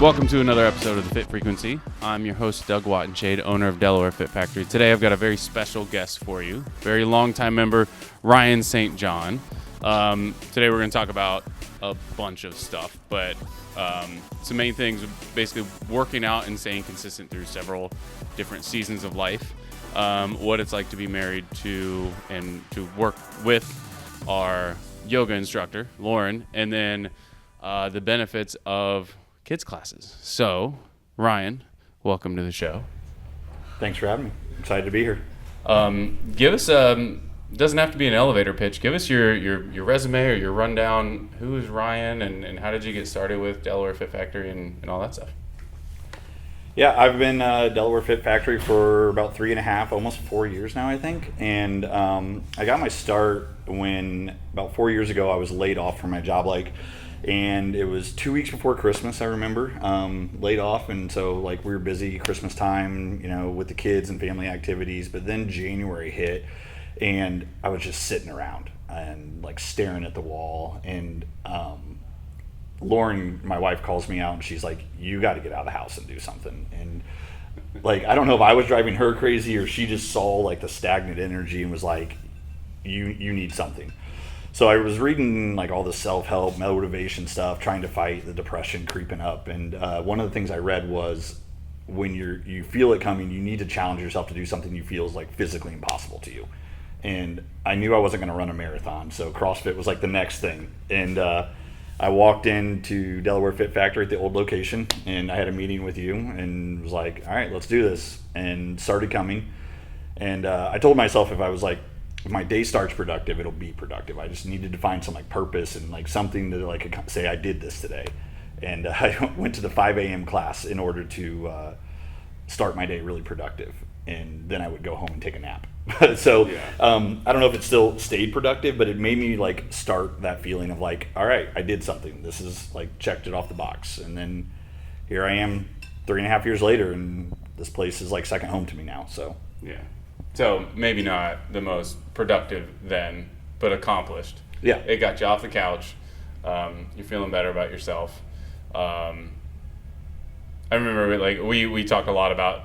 Welcome to another episode of The Fit Frequency. I'm your host, Doug Wattenshade, owner of Delaware Fit Factory. Today I've got a very special guest for you, very long-time member, Ryan St. John. Today we're going to talk about a bunch of stuff, but some main things, basically working out and staying consistent through several different seasons of life, what it's like to be married to and to work with our yoga instructor, Lauren, and then the benefits of kids classes. So, Ryan, welcome to the show. Thanks for having me. Excited to be here. Give us doesn't have to be an elevator pitch. Give us your resume or your rundown. Who is Ryan and how did you get started with Delaware Fit Factory and all that stuff? Yeah, I've been Delaware Fit Factory for about 3.5, almost 4 years now, I think. And I got my start when about 4 years ago I was laid off from my job, and it was 2 weeks before Christmas, I remember, laid off. And so we were busy Christmas time, with the kids and family activities. But then January hit and I was just sitting around and staring at the wall. And Lauren, my wife, calls me out and she's like, "You got to get out of the house and do something." And I don't know if I was driving her crazy or she just saw the stagnant energy and was like, you need something. So I was reading all the self-help, motivation stuff, trying to fight the depression creeping up. And one of the things I read was when you feel it coming, you need to challenge yourself to do something you feel is physically impossible to you. And I knew I wasn't going to run a marathon, so CrossFit was the next thing. And I walked into Delaware Fit Factory at the old location, and I had a meeting with you and was like, all right, let's do this, and started coming. And I told myself if my day starts productive, it'll be productive. I just needed to find some purpose and something to say I did this today. And I went to the 5 a.m. class in order to start my day really productive. And then I would go home and take a nap. So yeah. I don't know if it still stayed productive, but it made me start that feeling of all right, I did something. This is checked it off the box. And then here I am 3.5 years later, and this place is second home to me now. So yeah. So maybe not the most productive then, but accomplished. Yeah. It got you off the couch. You're feeling better about yourself. I remember we talked a lot about,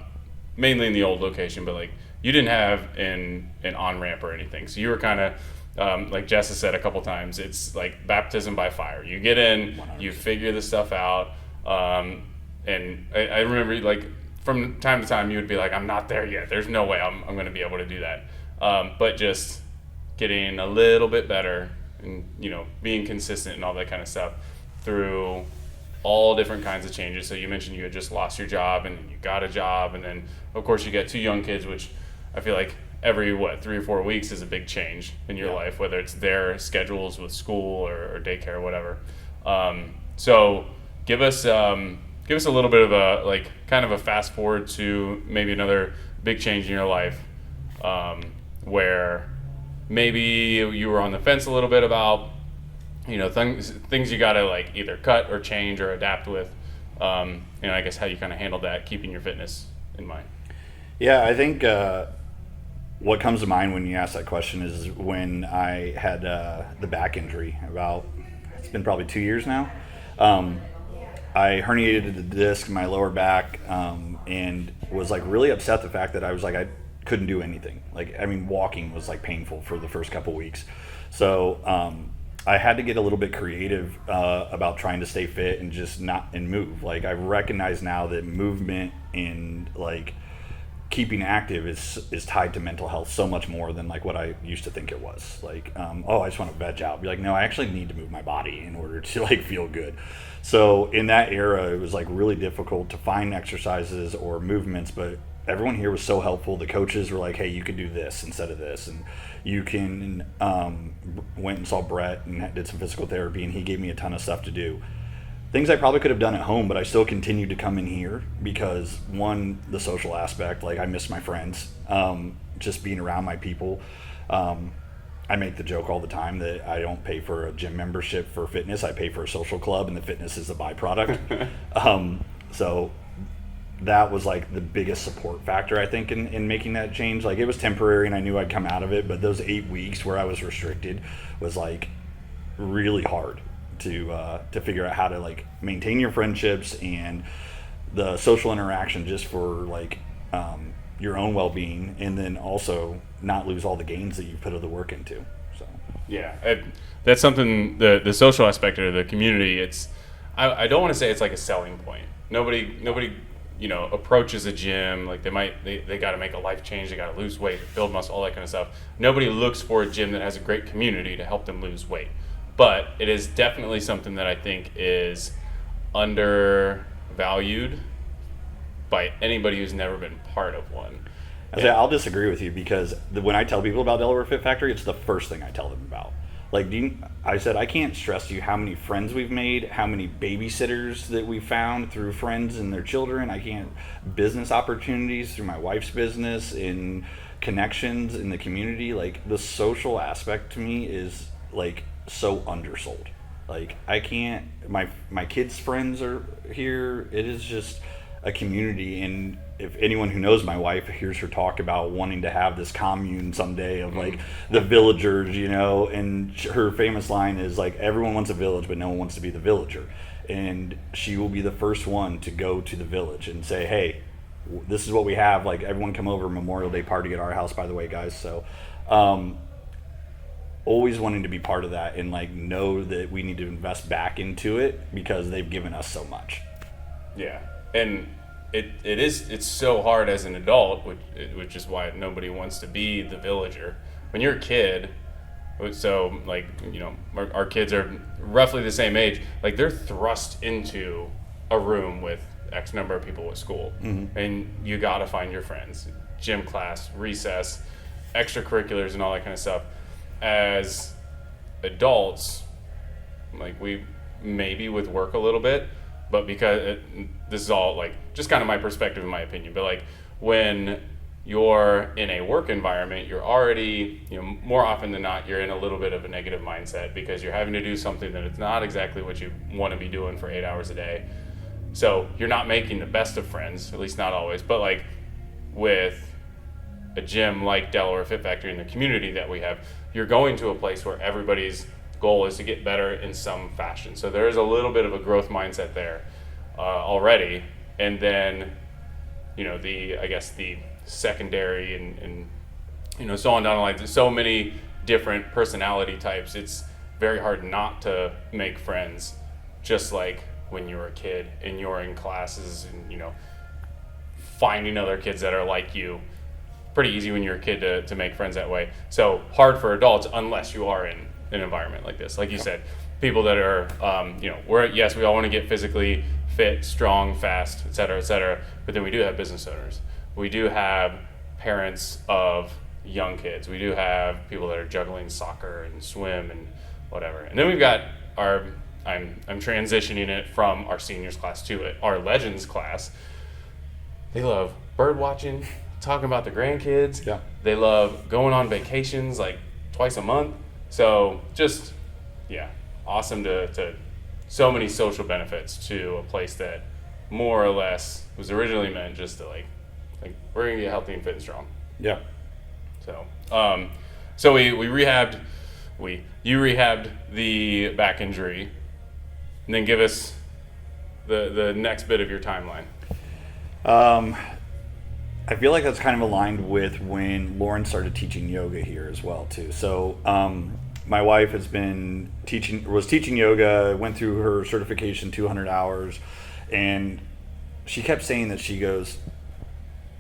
mainly in the old location, but you didn't have an on-ramp or anything. So you were kind of, like Jess has said a couple times, it's baptism by fire. You get in, 100%. You figure the stuff out. And I remember from time to time, you would be I'm not there yet. There's no way I'm going to be able to do that. But just getting a little bit better and, being consistent and all that kind of stuff through all different kinds of changes. So you mentioned you had just lost your job and you got a job. And then, of course, you get 2 young kids, which I feel every, 3 or 4 weeks is a big change in your life, whether it's their schedules with school or daycare or whatever. So give us a little bit of a kind of a fast forward to maybe another big change in your life, where maybe you were on the fence a little bit about things you gotta either cut or change or adapt with, I guess how you kind of handled that, keeping your fitness in mind. Yeah, I think what comes to mind when you ask that question is when I had the back injury. It's been probably 2 years now. I herniated the disc in my lower back, and was really upset the fact that I couldn't do anything. Walking was painful for the first couple weeks. So I had to get a little bit creative about trying to stay fit and just and move. I recognize now that movement and keeping active is tied to mental health so much more than what I used to think it was. I just want to veg out. Be no, I actually need to move my body in order to feel good. So in that era, it was really difficult to find exercises or movements, but everyone here was so helpful. The coaches were hey, you can do this instead of this, and you can went and saw Brett and did some physical therapy, and he gave me a ton of stuff to do. Things I probably could have done at home, but I still continued to come in here because, one, the social aspect, I miss my friends, just being around my people. I make the joke all the time that I don't pay for a gym membership for fitness. I pay for a social club, and the fitness is a byproduct. So that was the biggest support factor, I think, in making that change. It was temporary, and I knew I'd come out of it, but those 8 weeks where I was restricted was really hard to figure out how to like maintain your friendships and the social interaction just for like your own well-being, and then also not lose all the gains that you put the work into. So yeah, that's something, the social aspect of the community. It's I don't want to say it's like a selling point. Nobody approaches a gym like they got to make a life change, they got to lose weight, build muscle, all that kind of stuff. Nobody looks for a gym that has a great community to help them lose weight. But it is definitely something that I think is undervalued by anybody who's never been part of one. I'll disagree with you, because when I tell people about Delaware Fit Factory, it's the first thing I tell them about. Like, I said, I can't stress to you how many friends we've made, how many babysitters that we found through friends and their children. Business opportunities through my wife's business, and connections in the community. Like, the social aspect to me is like so undersold. Like, I can't, my kids' friends are here. It is just a community. And if anyone who knows my wife hears her talk about wanting to have this commune someday of like the villagers, and her famous line is like, everyone wants a village, but no one wants to be the villager. And she will be the first one to go to the village and say, hey, this is what we have. Like, everyone come over, Memorial Day party at our house, by the way, guys. So, always wanting to be part of that, and like know that we need to invest back into it because they've given us so much. Yeah. And it's so hard as an adult, which is why nobody wants to be the villager. When you're a kid, so like, our kids are roughly the same age, like they're thrust into a room with X number of people at school, and you got to find your friends, gym class, recess, extracurriculars, and all that kind of stuff. As adults, like, we maybe with work a little bit, but because this is all like just kind of my perspective, in my opinion, but like when you're in a work environment, you're already, more often than not, you're in a little bit of a negative mindset because you're having to do something that it's not exactly what you want to be doing for 8 hours a day. So you're not making the best of friends, at least not always. But like with a gym like Delaware Fit Factory and the community that we have, you're going to a place where everybody's goal is to get better in some fashion. So there is a little bit of a growth mindset there already. And then, the secondary and so on down the line. There's so many different personality types. It's very hard not to make friends, just like when you were a kid and you're in classes and, finding other kids that are like you. Pretty easy when you're a kid to make friends that way. So hard for adults unless you are in an environment like this. Like you said, people that are, we all want to get physically fit, strong, fast, et cetera, but then we do have business owners. We do have parents of young kids. We do have people that are juggling soccer and swim and whatever. And then we've got I'm transitioning it from our seniors class to it, our legends class. They love bird watching, talking about the grandkids. Yeah. They love going on vacations like twice a month. So just, awesome to so many social benefits to a place that more or less was originally meant just to like we're gonna get healthy and fit and strong. Yeah. So so you rehabbed the back injury, and then give us the next bit of your timeline. I feel like that's kind of aligned with when Lauren started teaching yoga here as well too. So my wife was teaching yoga, went through her certification, 200 hours, and she kept saying that she goes,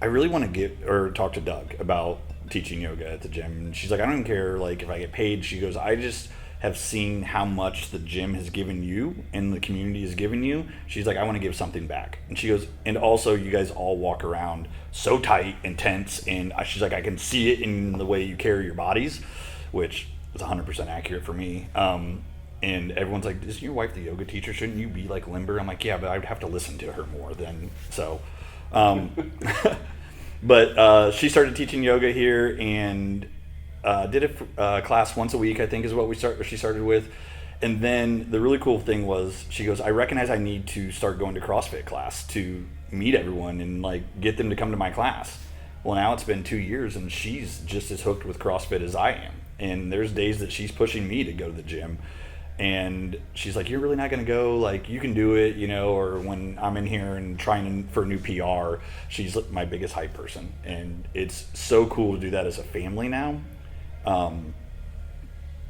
I really want to talk to Doug about teaching yoga at the gym. And she's like, I don't even care like if I get paid. She goes, I just have seen how much the gym has given you and the community has given you. She's like, I want to give something back. And she goes, and also you guys all walk around so tight and tense. And she's like, I can see it in the way you carry your bodies, which is 100% accurate for me. And everyone's like, isn't your wife the yoga teacher? Shouldn't you be like limber? I'm like, yeah, but I'd have to listen to her more than so. But she started teaching yoga here and did a class once a week, I think is what she started with. And then the really cool thing was she goes, I recognize I need to start going to CrossFit class to meet everyone and like get them to come to my class. Well, now it's been 2 years and she's just as hooked with CrossFit as I am. And there's days that she's pushing me to go to the gym. And she's like, you're really not going to go? Like, you can do it, or when I'm in here and trying for a new PR, she's my biggest hype person. And it's so cool to do that as a family now.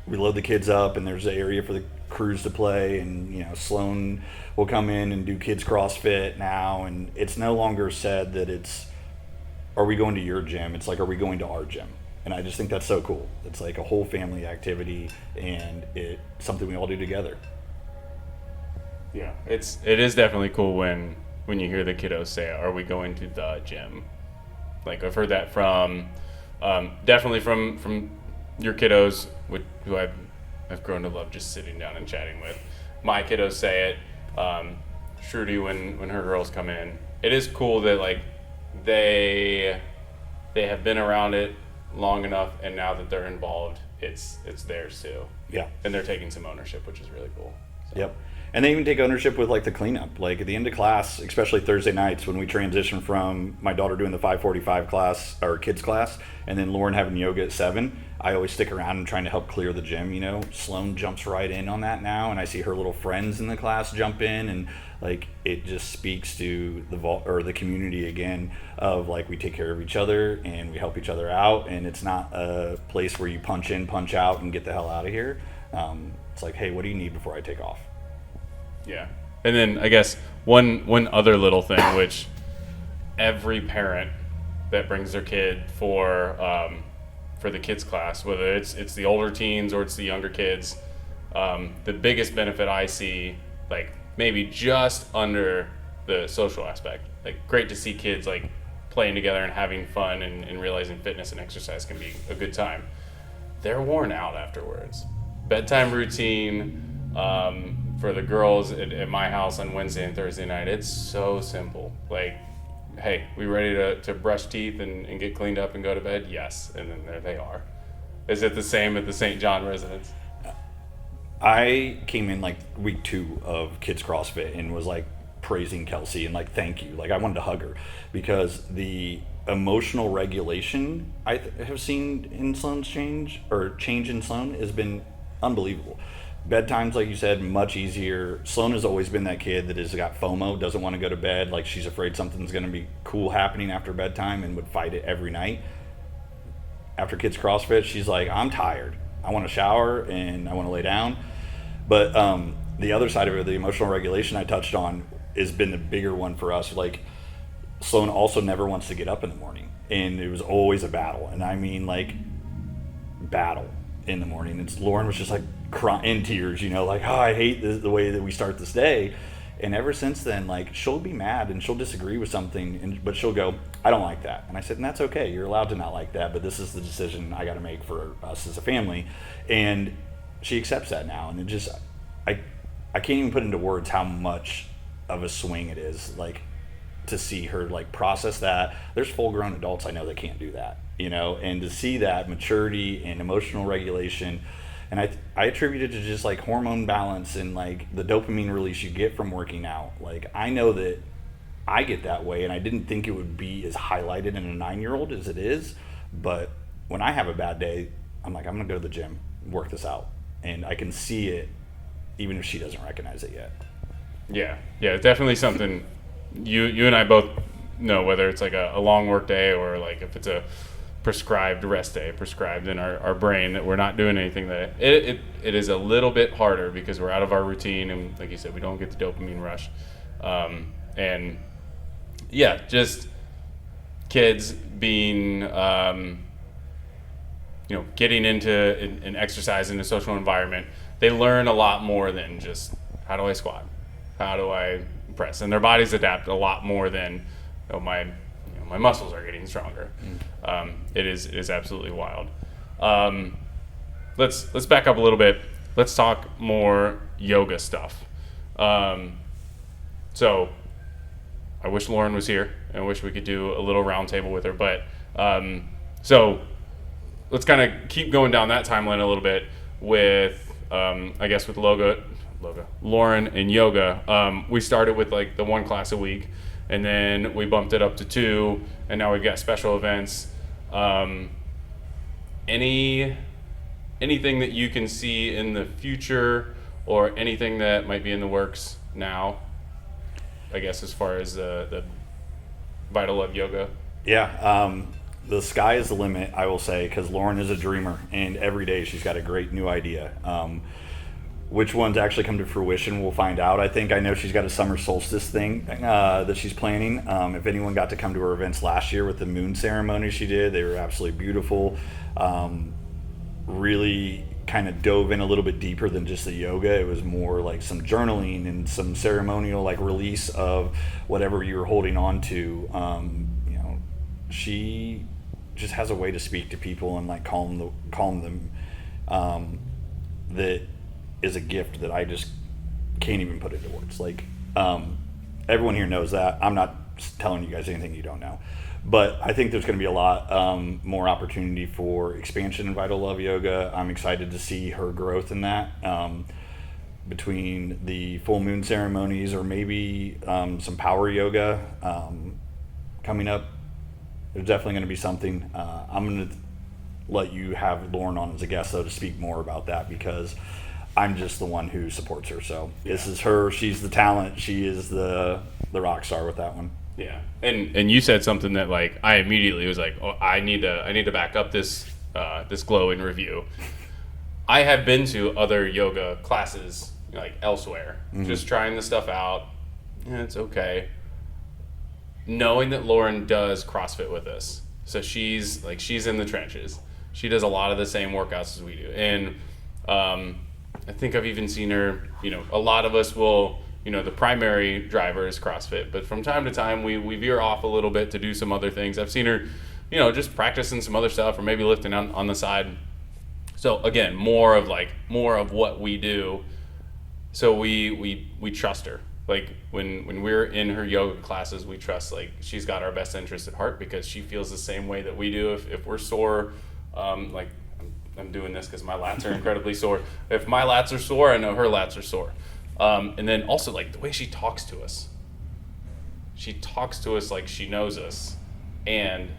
We load the kids up, and there's an area for the crews to play, and Sloan will come in and do kids CrossFit now, and it's no longer said that it's, are we going to your gym? It's like, are we going to our gym? And I just think that's so cool. It's like a whole family activity, and it's something we all do together. Yeah, it is definitely cool when you hear the kiddos say, "Are we going to the gym?" Like, I've heard that from definitely from your kiddos, who I've grown to love just sitting down and chatting with. My kiddos say it. Shruti, when her girls come in, it is cool that like they have been around it long enough, and now that they're involved, it's theirs too. Yeah. And they're taking some ownership, which is really cool. So. Yep. And they even take ownership with like the cleanup. Like at the end of class, especially Thursday nights when we transition from my daughter doing the 5:45 class or kids class, and then Lauren having yoga at 7, I always stick around and trying to help clear the gym. Sloan jumps right in on that now, and I see her little friends in the class jump in, and like it just speaks to the community again of like we take care of each other and we help each other out, and it's not a place where you punch in, punch out, and get the hell out of here. It's like, hey, what do you need before I take off? Yeah. And then I guess one other little thing, which every parent that brings their kid for the kids class, whether it's the older teens or it's the younger kids, the biggest benefit I see, like maybe just under the social aspect, like great to see kids like playing together and having fun and realizing fitness and exercise can be a good time. They're worn out afterwards. Bedtime routine, for the girls at my house on Wednesday and Thursday night, it's so simple. Like, hey, we ready to brush teeth and get cleaned up and go to bed? Yes. And then there they are. Is it the same at the St. John residence? I came in like week 2 of kids CrossFit and was like praising Kelsey and like, thank you. Like I wanted to hug her because the emotional regulation I have seen in Sloan's change in Sloan has been unbelievable. Bedtime's, like you said, much easier. Sloan has always been that kid that has got FOMO, doesn't want to go to bed. Like she's afraid something's going to be cool happening after bedtime and would fight it every night. After kids CrossFit, she's like, I'm tired. I want to shower and I want to lay down. But the other side of it, the emotional regulation I touched on, has been the bigger one for us. Like Sloan also never wants to get up in the morning, and it was always a battle. And I mean like battle in the morning. And Lauren was just like crying in tears, like, oh, I hate the way that we start this day. And ever since then, like she'll be mad and she'll disagree with something, but she'll go, I don't like that. And I said, and that's okay. You're allowed to not like that, but this is the decision I got to make for us as a family. And she accepts that now. And it just, I can't even put into words how much of a swing it is, like to see her like process that. There's full grown adults I know that can't do that, and to see that maturity and emotional regulation. And I attribute it to just like hormone balance and like the dopamine release you get from working out. Like I know that I get that way, and I didn't think it would be as highlighted in a 9-year-old as it is. But when I have a bad day, I'm like, I'm gonna go to the gym, work this out. And I can see it even if she doesn't recognize it yet. Yeah, definitely something you and I both know, whether it's like a long work day or like if it's a prescribed rest day, prescribed in our brain that we're not doing anything, that it is a little bit harder because we're out of our routine, and like you said, we don't get the dopamine rush. And yeah, just kids being getting into an exercise in a social environment, they learn a lot more than just how do I squat, how do I press, and their bodies adapt a lot more than my muscles are getting stronger. It is absolutely wild. Let's back up a little bit. Let's talk more yoga stuff. So I wish Lauren was here, and I wish we could do a little roundtable with her. But so let's kind of keep going down that timeline a little bit with, I guess, with Lauren and yoga. We started with like the 1 class a week, and then we bumped it up to 2, and now we've got special events. Anything that you can see in the future or anything that might be in the works now, I guess, as far as the Vital Love Yoga? Yeah, the sky is the limit, I will say, because Lauren is a dreamer, and every day she's got a great new idea. Which ones actually come to fruition, we'll find out. I know she's got a summer solstice thing that she's planning. If anyone got to come to her events last year with the moon ceremony she did, they were absolutely beautiful. Really kind of dove in a little bit deeper than just the yoga. It was more like some journaling and some ceremonial like release of whatever you were holding on to. She just has a way to speak to people and like calm them. That is a gift that I just can't even put into words. Like, everyone here knows that. I'm not telling you guys anything you don't know. But I think there's going to be a lot more opportunity for expansion in Vital Love Yoga. I'm excited to see her growth in that, between the full moon ceremonies or maybe some power yoga coming up. There's definitely going to be something. I'm going to let you have Lauren on as a guest, though, to speak more about that, because I'm just the one who supports her. So this is her. She's the talent. She is the rock star with that one. Yeah, and you said something that like I immediately was like, oh, I need to back up this glowing review. I have been to other yoga classes like elsewhere, just trying the stuff out. Yeah, it's okay. Knowing that Lauren does CrossFit with us, so she's in the trenches. She does a lot of the same workouts as we do, and I think I've even seen her. A lot of us will. The primary driver is CrossFit, but from time to time we veer off a little bit to do some other things. I've seen her, just practicing some other stuff or maybe lifting on the side. So again, more of what we do. So we trust her. Like when we're in her yoga classes, we trust like she's got our best interest at heart, because she feels the same way that we do. If we're sore, like I'm doing this because my lats are incredibly sore. If my lats are sore, I know her lats are sore. And then also like the way she talks to us. She talks to us like she knows us, and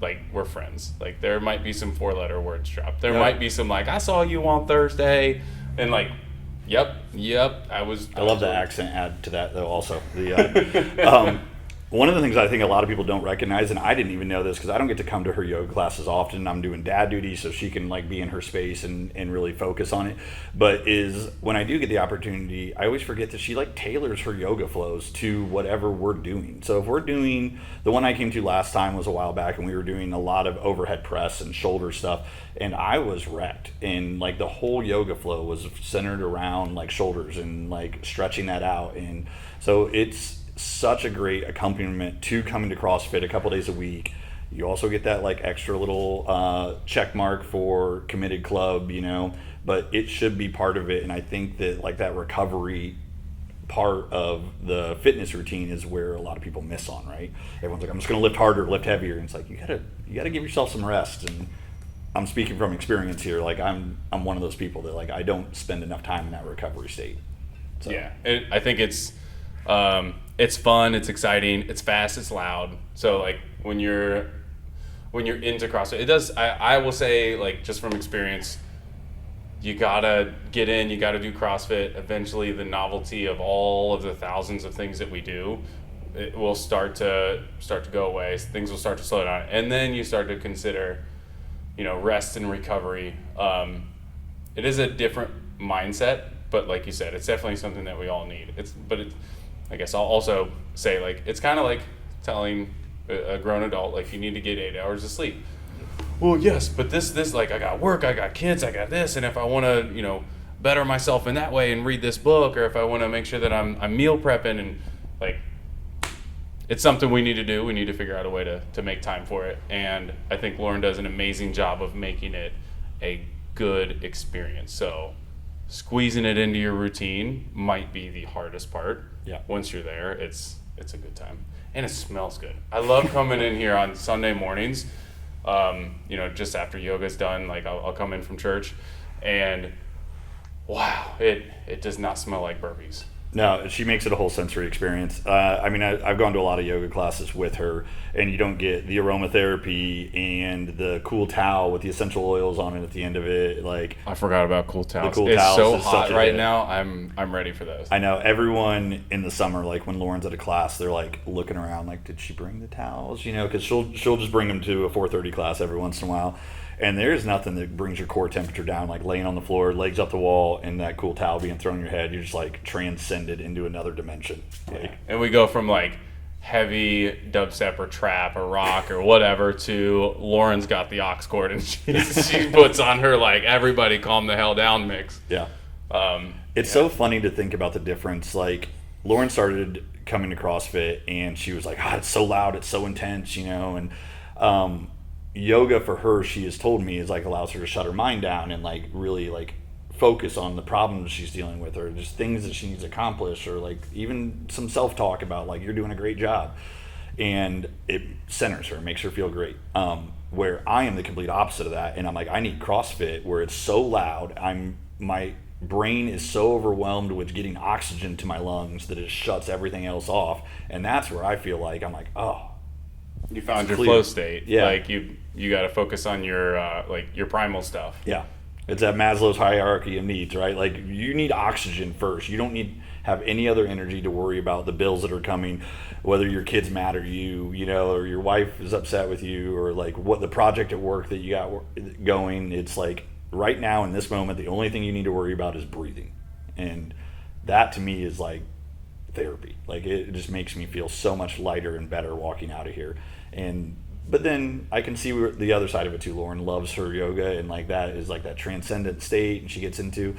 like we're friends. Like there might be some 4-letter words dropped. There might be some like, I saw you on Thursday, and like, yep. I love the accent add to that though. Also, the one of the things I think a lot of people don't recognize, and I didn't even know this because I don't get to come to her yoga classes often. I'm doing dad duty, so she can like be in her space and really focus on it. But is when I do get the opportunity, I always forget that she like tailors her yoga flows to whatever we're doing. So if we're doing, the one I came to last time was a while back, and we were doing a lot of overhead press and shoulder stuff, and I was wrecked. And like the whole yoga flow was centered around like shoulders and like stretching that out. And so it's such a great accompaniment to coming to CrossFit a couple days a week. You also get that like extra little check mark for committed club, but it should be part of it. And I think that like that recovery part of the fitness routine is where a lot of people miss on, right? Everyone's like, I'm just going to lift harder, lift heavier. And it's like, you gotta give yourself some rest. And I'm speaking from experience here. Like I'm one of those people that like, I don't spend enough time in that recovery state. So. Yeah. I think it's fun, it's exciting, it's fast, it's loud. So like when you're into CrossFit, it does. I will say, like, just from experience, you gotta get in, you gotta do CrossFit. Eventually, the novelty of all of the thousands of things that we do, it will start to go away. Things will start to slow down, and then you start to consider, rest and recovery. It is a different mindset, but like you said, it's definitely something that we all need. I guess I'll also say, like, it's kind of like telling a grown adult, like, you need to get 8 hours of sleep. Well, yes, but this, like, I got work, I got kids, I got this, and if I want to, better myself in that way and read this book, or if I want to make sure that I'm meal prepping, and, like, it's something we need to do. We need to figure out a way to make time for it, and I think Lauren does an amazing job of making it a good experience. So squeezing it into your routine might be the hardest part. Yeah. Once you're there, it's a good time, and it smells good. I love coming in here on Sunday mornings. Just after yoga's done, like I'll come in from church, and wow, it does not smell like burpees. No, she makes it a whole sensory experience. I mean, I've gone to a lot of yoga classes with her, and you don't get the aromatherapy and the cool towel with the essential oils on it at the end of it. Like, I forgot about cool towels. cool It's towels so is hot such a right hit. now. I'm ready for those. I know everyone in the summer, like when Lauren's at a class, they're like looking around, like, did she bring the towels? You know, because she'll just bring them to a 4:30 class every once in a while. And there's nothing that brings your core temperature down, like laying on the floor, legs up the wall, and that cool towel being thrown in your head. You're just like transcended into another dimension. Like, And we go from like heavy dubstep or trap or rock or whatever to Lauren's got the aux cord and she puts on her like everybody calm the hell down mix. yeah. It's so funny to think about the difference. Like, Lauren started coming to CrossFit, and she was like, it's so loud, it's so intense, you know, and yoga for her, she has told me, is like allows her to shut her mind down and like really like focus on the problems she's dealing with, or just things that she needs to accomplish, or like even some self-talk about like, you're doing a great job, and it centers her, makes her feel great. Where I am the complete opposite of that, and I'm like, I need CrossFit where it's so loud, my brain is so overwhelmed with getting oxygen to my lungs that it shuts everything else off, and that's where I feel like I'm like, You found your clear. flow state. Yeah. Like you got to focus on your like your primal stuff. yeah. It's that Maslow's hierarchy of needs, right? Like, you need oxygen first. You don't need have any other energy to worry about the bills that are coming, whether your kids mad at you, you know, or your wife is upset with you, or like what the project at work that you got going. It's like right now in this moment, the only thing you need to worry about is breathing. And that to me is like therapy. Like, it just makes me feel so much lighter and better walking out of here. But then I can see the other side of it too. Lauren loves her yoga, and like that is like that transcendent state, and she gets into,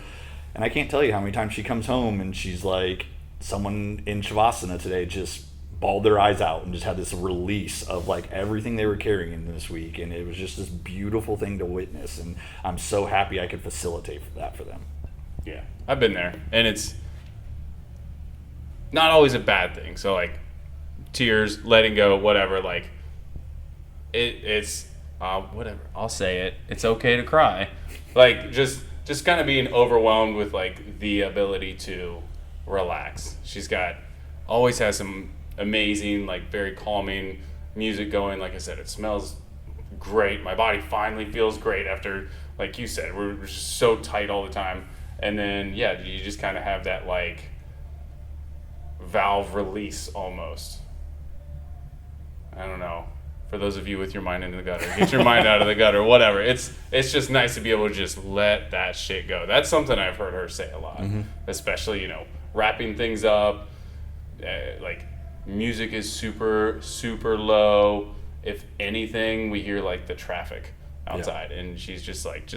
and I can't tell you how many times she comes home and she's like, someone in Shavasana today just bawled their eyes out and just had this release of like everything they were carrying this week, and it was just this beautiful thing to witness, and I'm so happy I could facilitate that for them. Yeah, I've been there, and it's not always a bad thing. So like tears, letting go, whatever. Like it's whatever. I'll say it. It's okay to cry. Like just kind of being overwhelmed with like the ability to relax. She's always has some amazing, like very calming music going. Like I said, it smells great. My body finally feels great after, like you said, we're just so tight all the time. And then yeah, you just kind of have that like valve release almost. I don't know. For those of you with your mind in the gutter, get your mind out of the gutter, whatever. It's just nice to be able to just let that shit go. That's something I've heard her say a lot, especially, you know, wrapping things up. Like, music is super, super low. If anything, we hear like the traffic outside, and she's just like,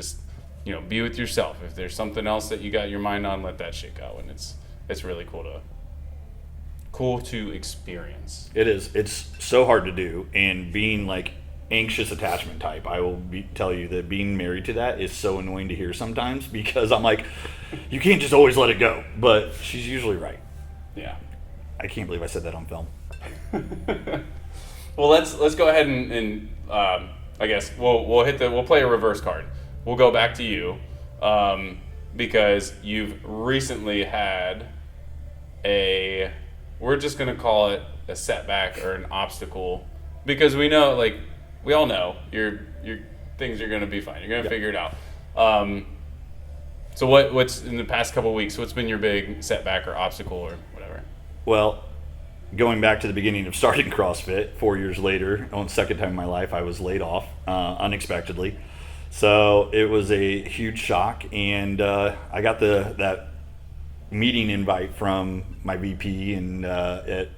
you know, be with yourself. If there's something else that you got your mind on, let that shit go. And it's really cool to experience. It is. It's so hard to do, and being like anxious attachment type, I will tell you that being married to that is so annoying to hear sometimes, because I'm like, you can't just always let it go. But she's usually right. Yeah. I can't believe I said that on film. Well, let's go ahead and I guess we'll play a reverse card. We'll go back to you because you've recently had we're just gonna call it a setback or an obstacle, because we know, like we all know, your things are gonna be fine. You're gonna figure it out. So what's in the past couple of weeks? What's been your big setback or obstacle or whatever? Well, going back to the beginning of starting CrossFit, 4 years later, on the second time in my life, I was laid off unexpectedly. So it was a huge shock, and I got that meeting invite from my VP and at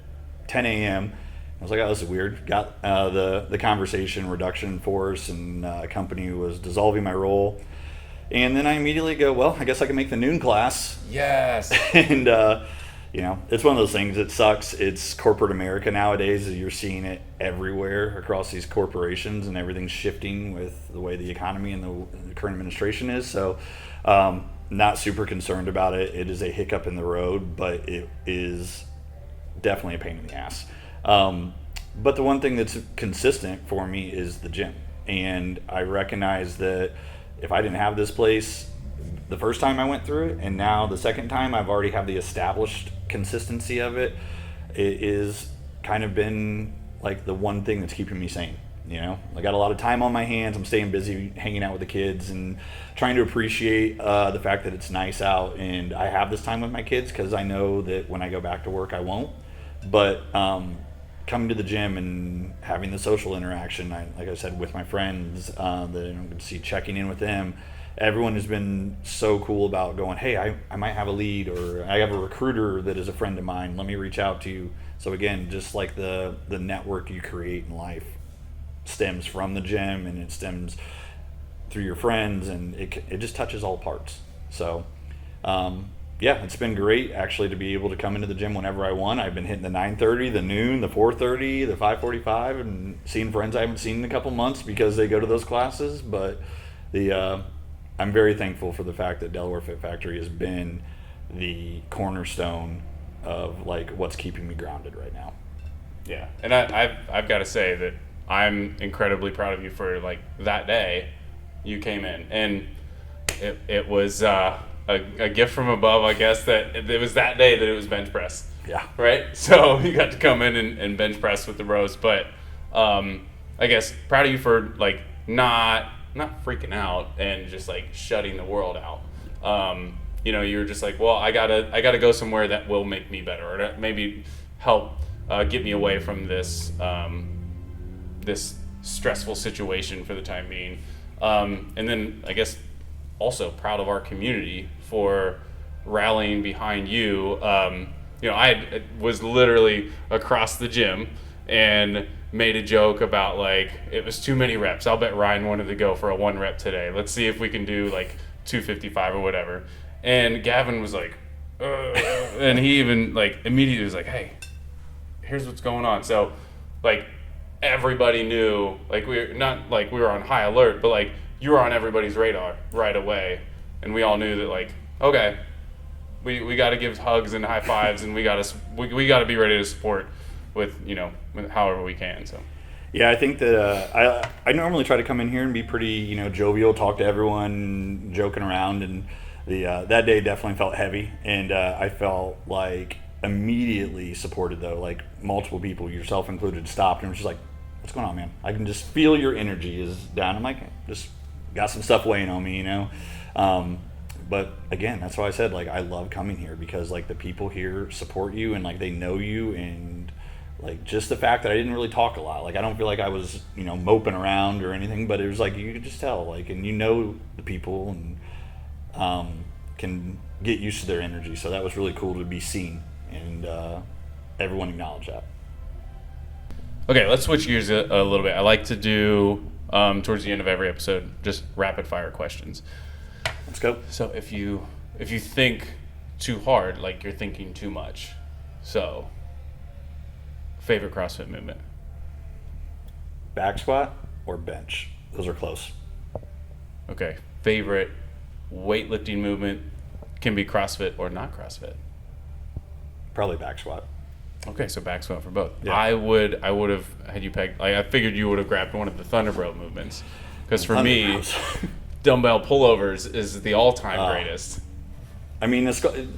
10 a.m. I was like, oh, this is weird. Got the conversation, reduction in force, and company was dissolving my role. And then I immediately go, well, I guess I can make the noon class. Yes. And you know, it's one of those things. It sucks. It's corporate America nowadays. You're seeing it everywhere across these corporations, and everything's shifting with the way the economy and the current administration is. So not super concerned about it. It is a hiccup in the road, but it is definitely a pain in the ass. But the one thing that's consistent for me is the gym. And I recognize that if I didn't have this place, the first time I went through it, and now the second time I've already have the established consistency of it. It is kind of been like the one thing that's keeping me sane. You know, I got a lot of time on my hands. I'm staying busy hanging out with the kids and trying to appreciate the fact that it's nice out, and I have this time with my kids because I know that when I go back to work I won't. But coming to the gym and having the social interaction, like I said, with my friends that I'm going to see, checking in with them, everyone has been so cool about going, hey, I might have a lead, or I have a recruiter that is a friend of mine, let me reach out to you. So again, just like the network you create in life stems from the gym, and it stems through your friends, and it just touches all parts. So yeah, it's been great actually to be able to come into the gym whenever I want. I've been hitting the 9:30, the noon, the 4:30, the 5:45, and seeing friends I haven't seen in a couple months because they go to those classes. But I'm very thankful for the fact that Delaware Fit Factory has been the cornerstone of like what's keeping me grounded right now. Yeah, and I've got to say that I'm incredibly proud of you for like that day you came in, and it was a gift from above, I guess, that it was that day that it was bench press. Yeah. Right? So you got to come in and bench press with the bros. But I guess proud of you for like not freaking out and just like shutting the world out. You know, you were just like, well, I gotta go somewhere that will make me better, or that maybe help get me away from this this stressful situation for the time being. And then I guess also proud of our community for rallying behind you. You know, I was literally across the gym and made a joke about like it was too many reps. I'll bet Ryan wanted to go for a 1 rep today. Let's see if we can do like 255 or whatever. And Gavin was like, and he even like immediately was like, hey, here's what's going on. So like everybody knew, like we were on high alert, but like you were on everybody's radar right away, and we all knew that like, okay, we got to give hugs and high fives, and we got to be ready to support with however we can. So yeah, I think that I normally try to come in here and be pretty jovial, talk to everyone, joking around, and that day definitely felt heavy, and I felt like immediately supported though, like multiple people, yourself included, stopped and was just like, what's going on, man? I can just feel your energy is down. I'm like, just got some stuff weighing on me, but again, that's why I said like I love coming here, because like the people here support you and like they know you, and like just the fact that I didn't really talk a lot, like I don't feel like I was moping around or anything, but it was like you could just tell, like, and the people, and can get used to their energy. So that was really cool to be seen, and everyone acknowledged that. Okay, let's switch gears a little bit. I like to do towards the end of every episode just rapid fire questions. Let's go. So if you think too hard, like you're thinking too much. So favorite CrossFit movement? Back squat or bench? Those are close. Okay. Favorite weightlifting movement? Can be CrossFit or not CrossFit. Probably back squat. Okay, so back squat for both. Yeah. I would have had you pegged. Like, I figured you would have grabbed one of the Thunderbro movements, because for me, dumbbell pullovers is the all-time greatest. I mean, the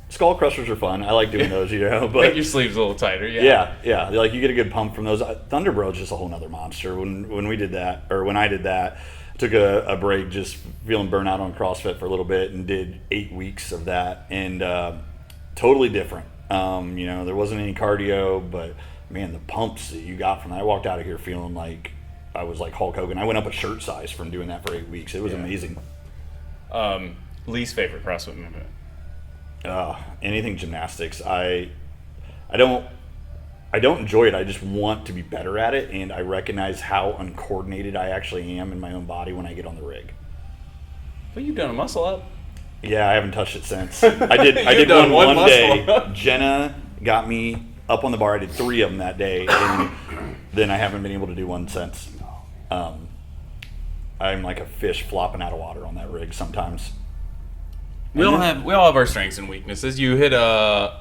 skull crushers are fun. I like doing those, but make your sleeves a little tighter. Yeah. Like you get a good pump from those. Thunderbro is just a whole nother monster. When we did that, or when I did that, I took a break, just feeling burnout on CrossFit for a little bit, and did 8 weeks of that, and totally different. There wasn't any cardio, but man, the pumps that you got from that, I walked out of here feeling like I was like Hulk Hogan. I went up a shirt size from doing that for 8 weeks. It was amazing. Least favorite CrossFit movement? Anything gymnastics. I don't enjoy it. I just want to be better at it, and I recognize how uncoordinated I actually am in my own body when I get on the rig. But you've done a muscle up. Yeah, I haven't touched it since. I did one day. Jenna got me up on the bar. I did 3 of them that day, and then I haven't been able to do one since. I'm like a fish flopping out of water on that rig sometimes. We all have our strengths and weaknesses. You hit what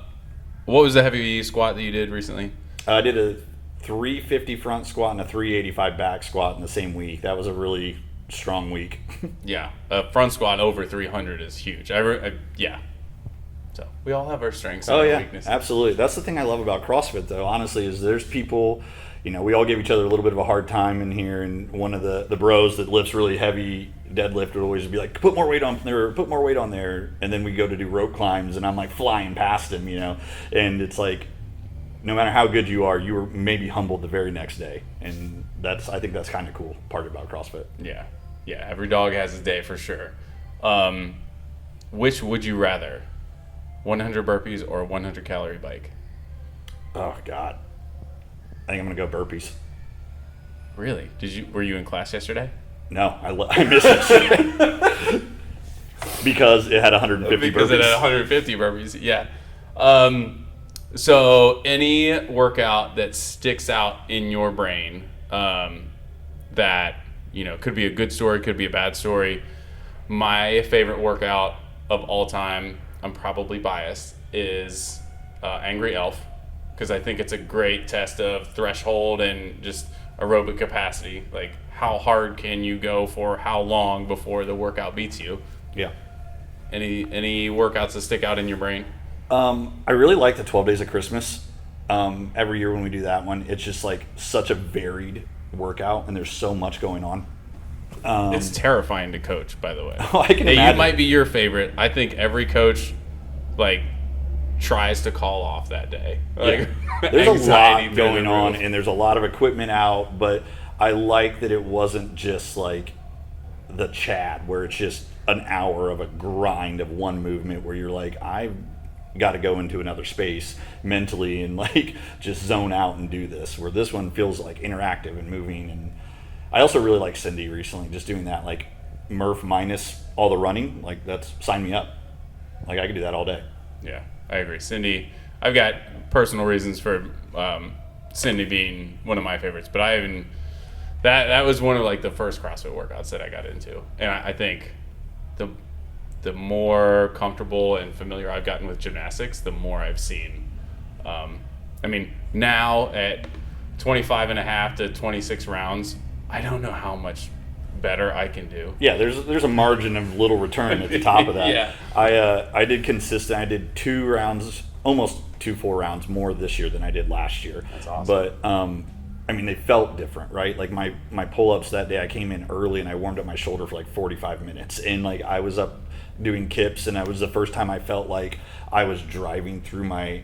was the heavy squat that you did recently? I did a 350 front squat and a 385 back squat in the same week. That was a really strong week. Yeah, front squat over 300 is huge. Yeah. So we all have our strengths and our weaknesses. Absolutely. That's the thing I love about CrossFit, though, honestly, is there's people, we all give each other a little bit of a hard time in here, and one of the bros that lifts really heavy deadlift would always be like, put more weight on there, put more weight on there, and then we go to do rope climbs, and I'm like flying past him, and it's like, no matter how good you are, you were maybe humbled the very next day, and I think that's kind of cool part about CrossFit. Yeah, every dog has his day for sure. Which would you rather? 100 burpees or a 100 calorie bike? Oh God, I think I'm gonna go burpees. Really? Were you in class yesterday? No, I missed it because it had 150 burpees. Because it had 150 burpees. Yeah. So any workout that sticks out in your brain that could be a good story, could be a bad story. My favorite workout of all time, I'm probably biased, is Angry Elf, because I think it's a great test of threshold and just aerobic capacity. Like, how hard can you go for how long before the workout beats you? Yeah. Any workouts that stick out in your brain? I really like the 12 Days of Christmas. Every year when we do that one, it's just like such a varied workout, and there's so much going on. It's terrifying to coach, by the way. I can imagine. You might be your favorite. I think every coach tries to call off that day. There's a lot going on, and there's a lot of equipment out, but I like that it wasn't just like the Chad, where it's just an hour of a grind of one movement where you're like, I've got to go into another space mentally and just zone out and do this, where this one feels like interactive and moving. And I also really like Cindy recently, just doing that Murph minus all the running. That's sign me up. I could do that all day. Yeah, I agree. Cindy, I've got personal reasons for Cindy being one of my favorites, but that was one of the first CrossFit workouts that I got into, and I think the more comfortable and familiar I've gotten with gymnastics, the more I've seen. Now at 25 and a half to 26 rounds, I don't know how much better I can do. Yeah, there's a margin of little return at the top of that. Yeah. I did consistent. I did 2 rounds, almost 2 full rounds more this year than I did last year. That's awesome. But they felt different, right? My pull-ups that day, I came in early and I warmed up my shoulder for 45 minutes, and I was up doing kips, and that was the first time I felt like I was driving through my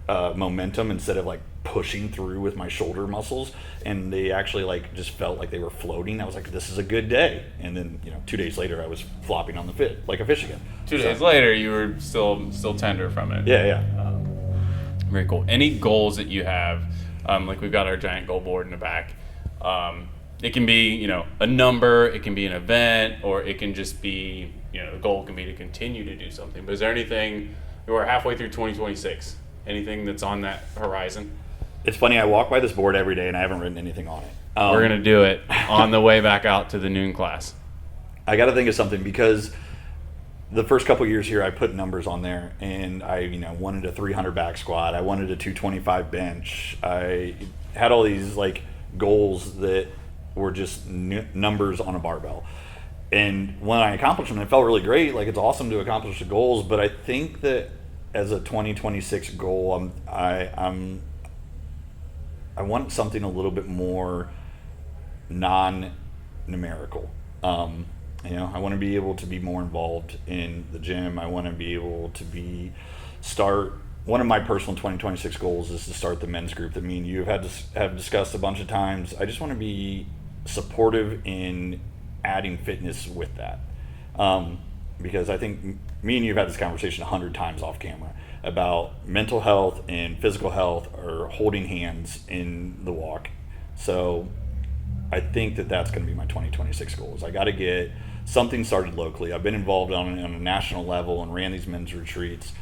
momentum instead of pushing through with my shoulder muscles, and they actually just felt like they were floating. I was like, this is a good day. And then 2 days later I was flopping on the fit like a fish again. 2 days later you were still tender from it. Yeah. Very cool. Any goals that you have? We've got our giant goal board in the back. It can be a number, it can be an event, or it can just be the goal can be to continue to do something. But is there anything? We're halfway through 2026. Anything that's on that horizon? It's funny, I walk by this board every day and I haven't written anything on it. We're going to do it on the way back out to the noon class. I got to think of something, because the first couple years here I put numbers on there, and I wanted a 300 back squat, I wanted a 225 bench, I had all these goals that were just numbers on a barbell. And when I accomplished them, it felt really great. It's awesome to accomplish the goals, but I think that as a 2026 goal, I want something a little bit more non-numerical. I want to be able to be more involved in the gym. I want to be able to start. One of my personal 2026 goals is to start the men's group that me and you have discussed a bunch of times. I just want to be supportive in adding fitness with that. Because I think me and you have had this conversation 100 times off camera about mental health and physical health are holding hands in the walk. So I think that that's going to be my 2026 goals. I got to get something started locally. I've been involved on a national level and ran these men's retreats.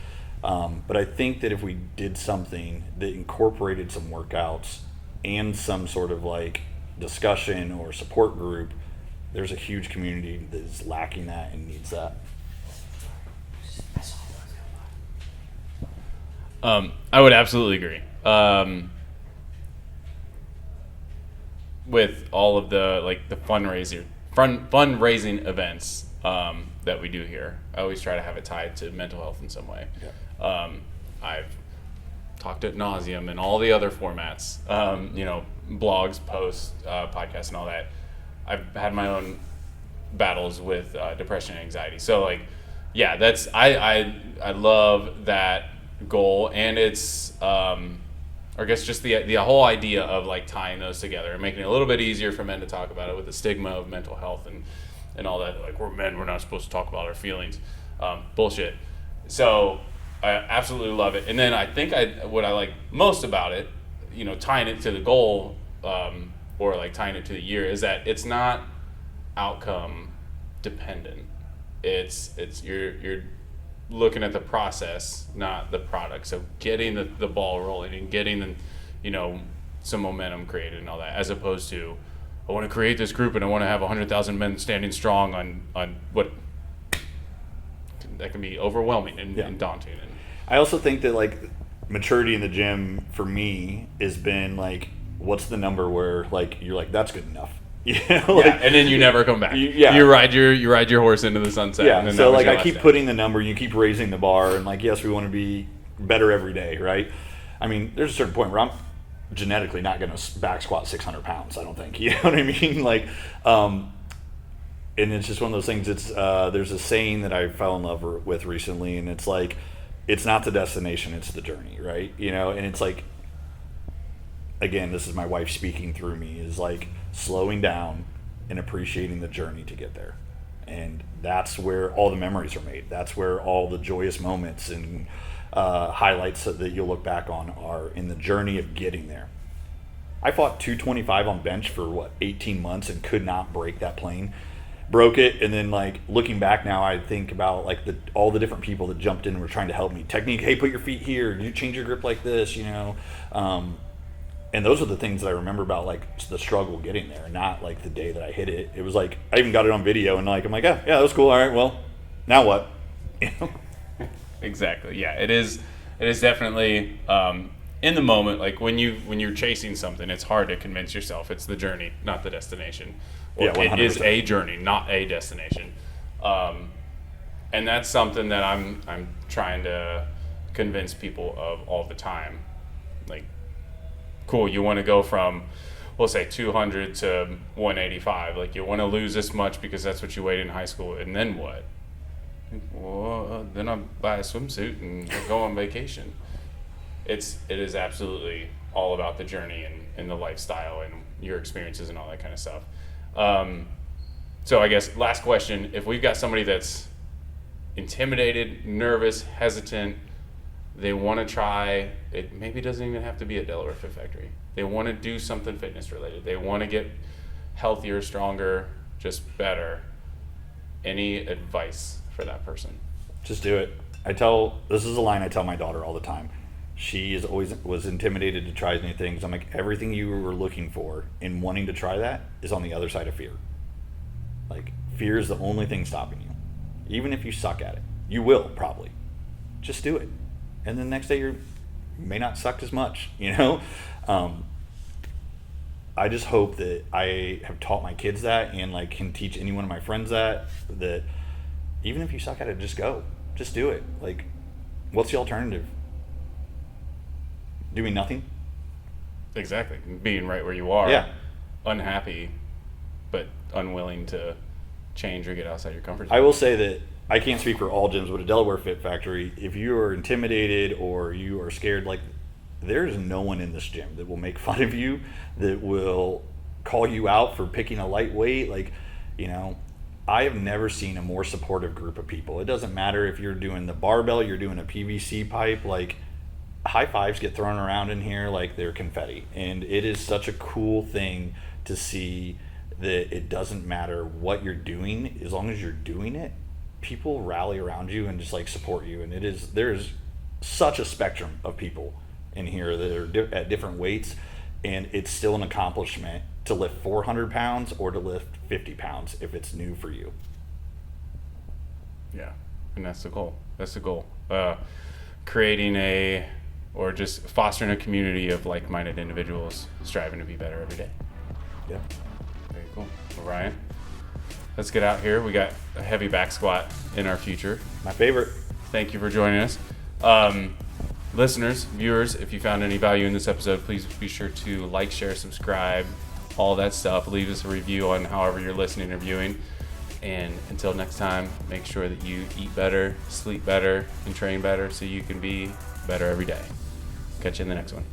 But I think that if we did something that incorporated some workouts and some sort of discussion or support group, there's a huge community that is lacking that and needs that. I would absolutely agree. With all of the the fundraising events that we do here. I always try to have it tied to mental health in some way. Yeah. I've talked ad nauseum in all the other formats, blogs, posts, podcasts, and all that. I've had my own battles with depression and anxiety. So like, yeah, that's I love that goal, and it's I guess just the whole idea of like tying those together and making it a little bit easier for men to talk about it with the stigma of mental health and all that. Like, we're men, we're not supposed to talk about our feelings. Bullshit. So I absolutely love it. And then I think what I like most about it, tying it to the goal, or like tying it to the year, is that it's not outcome dependent. It's you're looking at the process, not the product. So getting the ball rolling and getting some momentum created and all that, as opposed to, I want to create this group and I want to have 100,000 men standing strong on what that can be overwhelming and daunting. And I also think that like maturity in the gym for me has been like, what's the number where like you're like, that's good enough. And then you never come back. You ride your horse into the sunset. Yeah. And then so like I keep day. putting the number, you keep raising the bar, and like, yes, we want to be better every day, right? I mean, there's a certain point where I'm genetically not going to back squat 600 pounds. I don't think. You know what I mean? Like, and it's just one of those things. It's there's a saying that I fell in love with recently, and it's like, it's not the destination, it's the journey, right? And it's like, again, this is my wife speaking through me, is like slowing down and appreciating the journey to get there. And that's where all the memories are made. That's where all the joyous moments and highlights that you'll look back on are in the journey of getting there. I fought 225 on bench for 18 months and could not break that plane. Broke it, and then like looking back now, I think about like all the different people that jumped in and were trying to help me. Technique, hey, put your feet here, you change your grip like this, and those are the things that I remember about like the struggle getting there, not like the day that I hit it. It was like I even got it on video, and like I'm like, yeah, that was cool. All right, well, now what? Exactly. Yeah, it is definitely in the moment. Like when you're chasing something, it's hard to convince yourself it's the journey, not the destination. Or 100%. It is a journey, not a destination. And that's something that I'm trying to convince people of all the time. Like, cool, you want to go from, we'll say 200 to 185. Like, you want to lose this much because that's what you weighed in high school, and then what? Well, then I'll buy a swimsuit and go on vacation. It is absolutely all about the journey and the lifestyle and your experiences and all that kind of stuff. So I guess last question, if we've got somebody that's intimidated, nervous, hesitant, they want to try, it maybe doesn't even have to be a Delaware Fit Factory. They want to do something fitness related. They want to get healthier, stronger, just better. Any advice for that person? Just do it. This is a line I tell my daughter all the time. She is always was intimidated to try new things. I'm like, everything you were looking for in wanting to try that is on the other side of fear. Like, fear is the only thing stopping you. Even if you suck at it, you will probably. Just do it. And then the next day you may not suck as much, I just hope that I have taught my kids that, and like can teach any one of my friends that even if you suck at it, just go. Just do it. Like, what's the alternative? Doing nothing? Exactly. Being right where you are. Yeah. Unhappy, but unwilling to change or get outside your comfort zone. I will say that I can't speak for all gyms, but at Delaware Fit Factory, if you are intimidated or you are scared, like, there's no one in this gym that will make fun of you, that will call you out for picking a light weight. Like, I have never seen a more supportive group of people. It doesn't matter if you're doing the barbell, you're doing a PVC pipe, like, high fives get thrown around in here like they're confetti. And it is such a cool thing to see that it doesn't matter what you're doing, as long as you're doing it, people rally around you and just like support you. And there's such a spectrum of people in here that are at different weights, and it's still an accomplishment to lift 400 pounds or to lift 50 pounds if it's new for you. Yeah, and that's the goal. Creating or just fostering a community of like-minded individuals striving to be better every day. Yeah. Very cool. Well, Ryan, let's get out here. We got a heavy back squat in our future. My favorite. Thank you for joining us. Listeners, viewers, if you found any value in this episode, please be sure to like, share, subscribe, all that stuff. Leave us a review on however you're listening or viewing. And until next time, make sure that you eat better, sleep better, and train better so you can be better every day. Catch you in the next one.